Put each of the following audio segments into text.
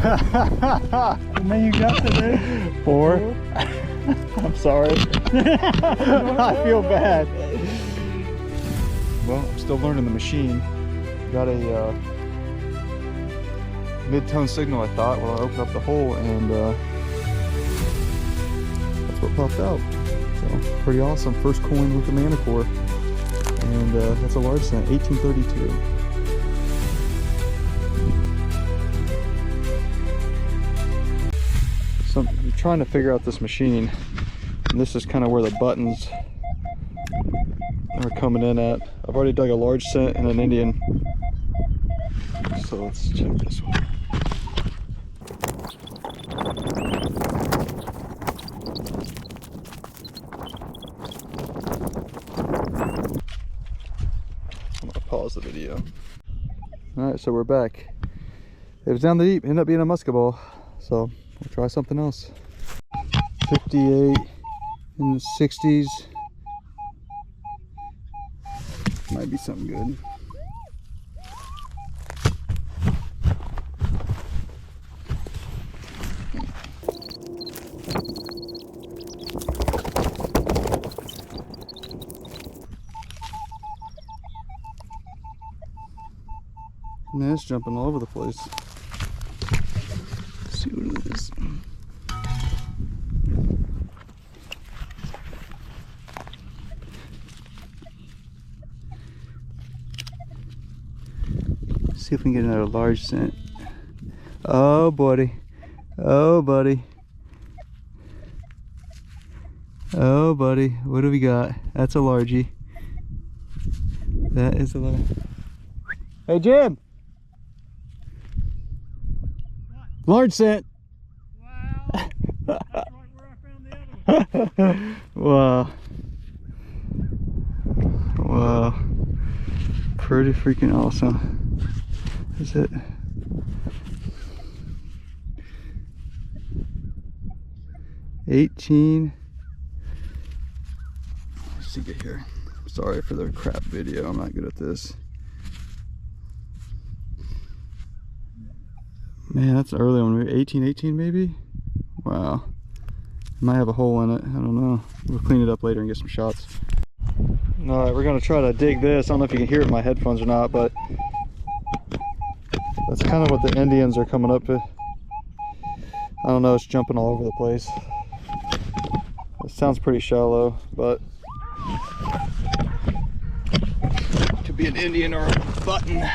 And then you got to there. 4. I'm sorry. I feel bad. Well, I'm still learning the machine. Got a mid-tone signal, I thought, while I opened up the hole, and that's what popped out. So, pretty awesome. First coin with the Manticore. And that's a large cent, 1832. So I'm trying to figure out this machine, and this is kind of where the buttons are coming in at. I've already dug a large cent and an Indian, so let's check this one. I'm gonna pause the video. All right, so we're back. It was down the deep, ended up being a musket ball, so we'll try something else. 58 in the 60s. Might be something good. Man, it's jumping all over the place. Let's see what it is. See if we can get another large cent. Oh, buddy. Oh, buddy. Oh, buddy. What do we got? That's a largie. That is a large. Hey, Jim. What? Large cent. Wow. That's right where I found the other one. Wow. Wow. Pretty freaking awesome. Is it? $18. Let's see, get here. Sorry for the crap video. I'm not good at this. Man, that's early one. 18 maybe? Wow. Might have a hole in it. I don't know. We'll clean it up later and get some shots. Alright, we're going to try to dig this. I don't know if you can hear it in my headphones or not, but that's kind of what the Indians are coming up with. I don't know, it's jumping all over the place. It sounds pretty shallow, but it could be an Indian or a button.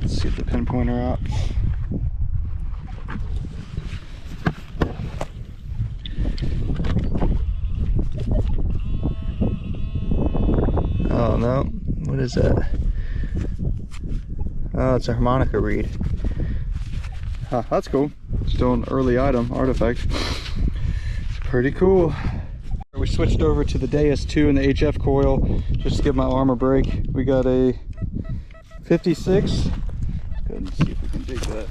Let's get the pinpointer out. Oh no, what is that? Oh, it's a harmonica reed. Huh, that's cool. Still an early item, artifact. Pretty cool. We switched over to the Deus 2 and the HF coil just to give my arm a break. We got a 56. Go ahead and see if we can dig that.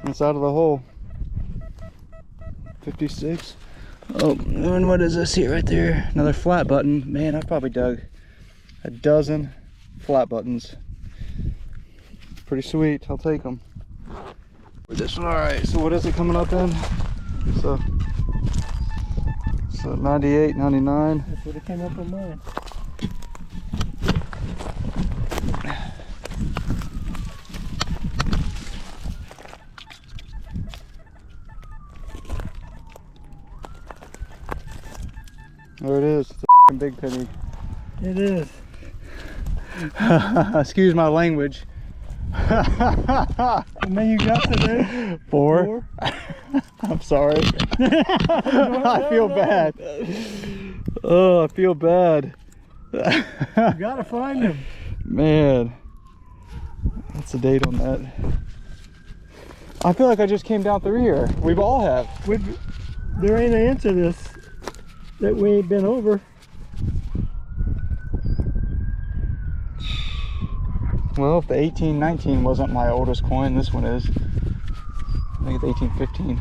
It's out of the hole. 56. Oh, and what is this here right there? Another flat button. Man, I've probably dug a dozen flat buttons. Pretty sweet. I'll take them. With this one, all right. So what is it coming up in? So 98, 99. That's what it came up on mine. There it is. It's a big penny. It is. Excuse my language. And then you got to there. 4. I'm sorry. I feel bad. Oh, I feel bad. You gotta find them. Man, what's the date on that? I feel like I just came down through here. We've all have. There ain't an inch of this that we ain't been over. Well, if the 1819 wasn't my oldest coin, this one is. I think it's 1815.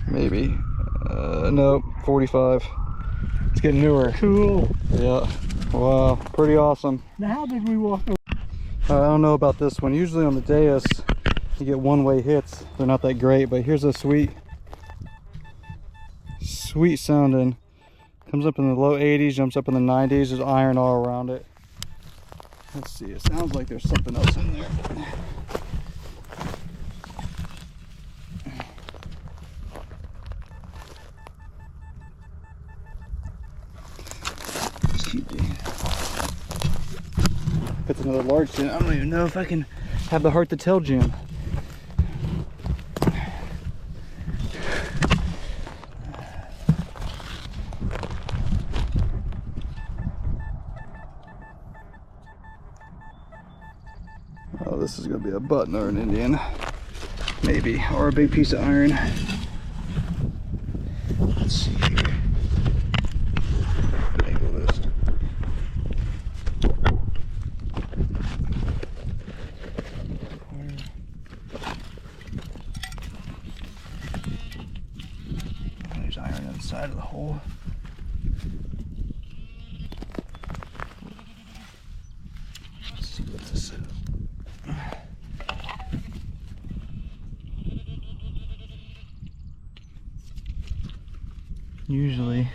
Maybe. Nope, 45. It's getting newer. Cool. Yeah. Wow, pretty awesome. Now, how did we walk over? I don't know about this one. Usually on the Deus, you get one-way hits. They're not that great, but here's a sweet sounding. Comes up in the low 80s, jumps up in the 90s. There's iron all around it. Let's see. It sounds like there's something else in there. If it's another large gem, I don't even know if I can have the heart to tell Jim. Oh, this is gonna be a button or an Indian, maybe, or a big piece of iron. Let's see here. Angle this. There's iron inside of the hole. Let's see what this is. Usually,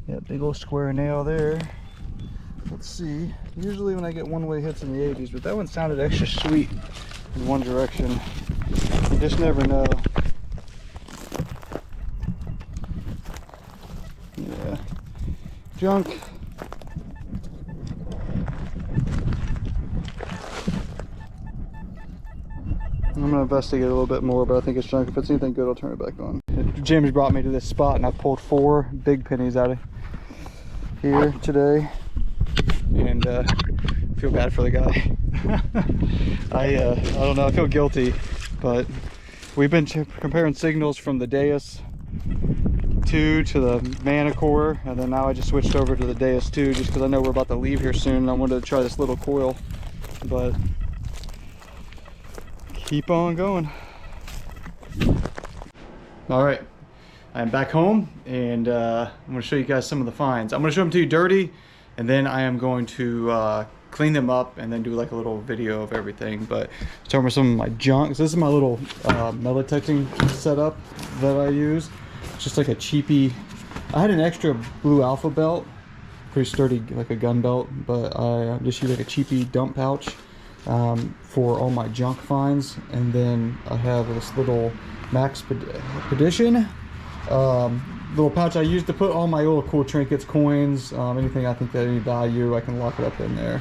that big old square nail there. Let's see. Usually when I get one-way hits in the 80s, but that one sounded extra sweet in one direction. You just never know. Yeah. Junk. I'm gonna investigate a little bit more, but I think it's junk. If it's anything good, I'll turn it back on. Jim's brought me to this spot, and I pulled 4 big pennies out of here today, and feel bad for the guy. I don't know. I feel guilty, but we've been comparing signals from the Deus 2 to the Manticore, and then now I just switched over to the Deus 2 just because I know we're about to leave here soon, and I wanted to try this little coil, but. Keep on going. All right, I'm back home, and I'm going to show you guys some of the finds. I'm going to show them to you dirty, and then I am going to clean them up and then do like a little video of everything. But start with some of my junk. So this is my little metal detecting setup that I use. It's just like a cheapy. I had an extra blue alpha belt, pretty sturdy, like a gun belt, but I just use like a cheapy dump pouch for all my junk finds. And then I have this little Expedition little pouch I use to put all my little cool trinkets, coins, anything I think that any value, I can lock it up in there.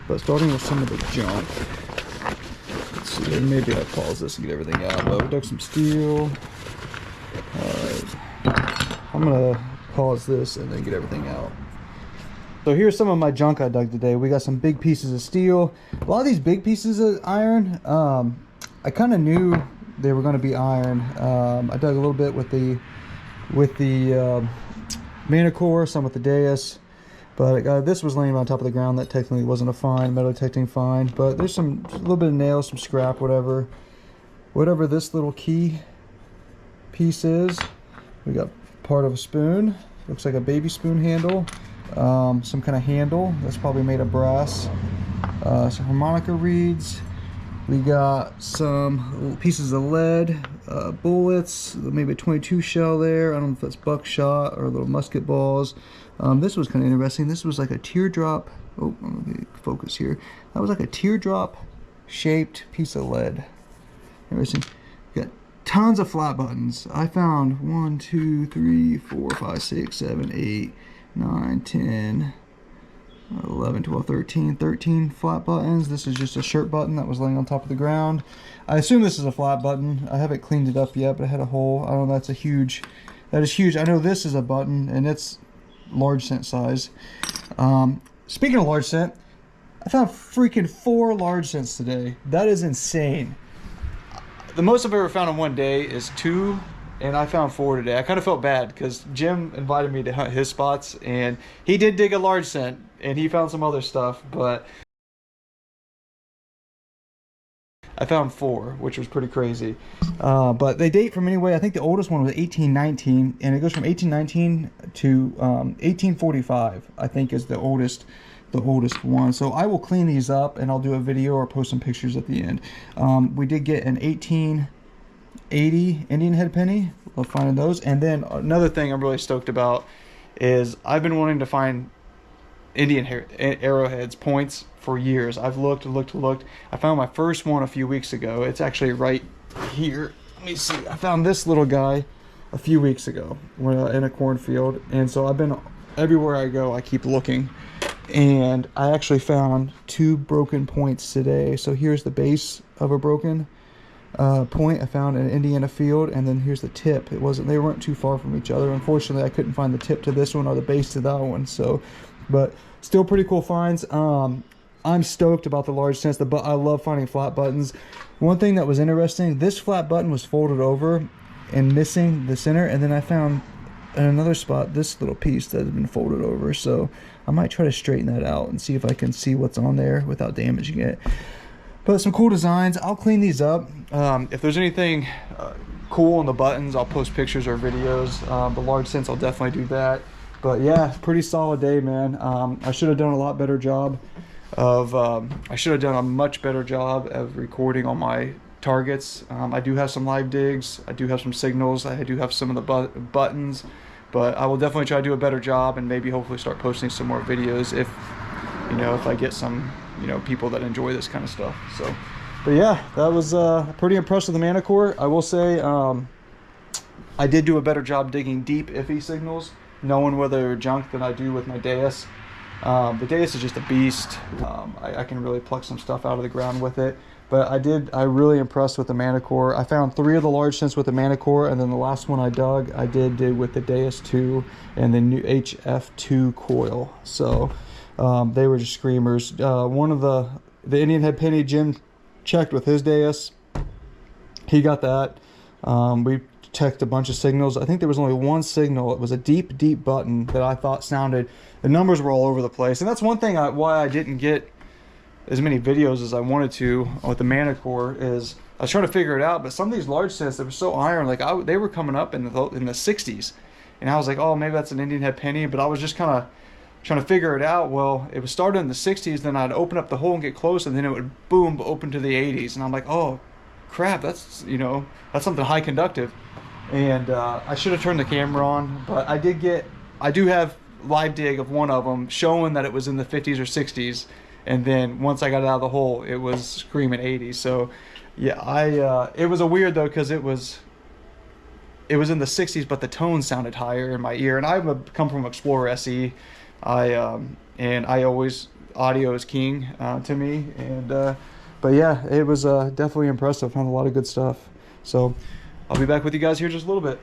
But starting with some of the junk, let's see, maybe I'll pause this and get everything out. We dug some steel. Alright, I'm gonna pause this and then get everything out. So here's some of my junk I dug today. We got some big pieces of steel. A lot of these big pieces of iron, I kind of knew they were going to be iron. I dug a little bit with the Manticore, some with the Deus, but this was laying on top of the ground. That technically wasn't a find, metal detecting find, but there's a little bit of nails, some scrap, whatever this little key piece is. We got part of a spoon, looks like a baby spoon handle. Some kind of handle that's probably made of brass, some harmonica reeds. We got some pieces of lead, bullets, maybe a 22 shell there. I don't know if that's buckshot or little musket balls. This was kind of interesting. This was like a teardrop. Oh, let me focus here. That was like a teardrop shaped piece of lead. Interesting. Got tons of flat buttons. I found 1, 2, 3, 4, 5, 6, 7, 8, 9, 10, 11, 12, 13 flat buttons. This is just a shirt button that was laying on top of the ground. I assume this is a flat button. I haven't cleaned it up yet, but it had a hole. I don't know, that is huge. I know this is a button, and it's large cent size. Speaking of large cent, I found freaking 4 large cents today. That is insane. The most I've ever found in one day is 2, and I found 4 today. I kind of felt bad because Jim invited me to hunt his spots, and he did dig a large cent, and he found some other stuff, but I found 4, which was pretty crazy. But they date from anyway. I think the oldest one was 1819, and it goes from 1819 to 1845. I think is the oldest one. So I will clean these up, and I'll do a video or post some pictures at the end. We did get an 1880 Indian head penny. We'll find those. And then another thing I'm really stoked about is I've been wanting to find Indian arrowheads, points, for years. I've looked. I found my first one a few weeks ago. It's actually right here. Let me see. I found this little guy a few weeks ago in a cornfield, and so I've been everywhere I go. I keep looking, and I actually found 2 broken points today. So here's the base of a broken point I found in Indiana field, and then here's the tip. They weren't too far from each other. Unfortunately, I couldn't find the tip to this one or the base to that one. So, but still pretty cool finds. I'm stoked about the large cents, but I love finding flat buttons. One thing that was interesting, this flat button was folded over and missing the center, and then I found in another spot this little piece that had been folded over. So I might try to straighten that out and see if I can see what's on there without damaging it. But some cool designs. I'll clean these up. If there's anything cool on the buttons, I'll post pictures or videos. The large cents, I'll definitely do that. But yeah, pretty solid day, man. I should have done a lot better job of I should have done a much better job of recording on my targets. I do have some live digs, I do have some signals, I do have some of the buttons, but I will definitely try to do a better job, and maybe hopefully start posting some more videos if I get some people that enjoy this kind of stuff. So, but yeah, that was pretty impressed with the Manticore. I will say I did do a better job digging deep iffy signals, knowing whether they're junk, than I do with my Deus. The Deus is just a beast. I can really pluck some stuff out of the ground with it. But I really impressed with the Manticore. I found 3 of the large cents with the Manticore, and then the last one I dug, I did with the Deus 2 and the new HF2 coil. So they were just screamers. One of the Indian head penny Jim checked with his Deus. He got that. We checked a bunch of signals. I think there was only one signal. It was a deep button that I thought sounded, the numbers were all over the place, and that's one thing why I didn't get as many videos as I wanted to with the Manticore. Is I was trying to figure it out, but some of these large cents that were so iron, like they were coming up in the 60s, and I was like, oh, maybe that's an Indian head penny, but I was just kind of trying to figure it out. Well, it was started in the 60s, then I'd open up the hole and get close, and then it would boom open to the 80s, and I'm like, oh crap, that's that's something high conductive. And I should have turned the camera on, but I do have live dig of one of them showing that it was in the 50s or 60s, and then once I got it out of the hole, it was screaming 80s. So yeah, it was a weird though, because it was in the 60s, but the tone sounded higher in my ear, and I come from Explorer SE. And I always, audio is king to me, and but yeah, it was definitely impressive. Found a lot of good stuff. So I'll be back with you guys here in just a little bit.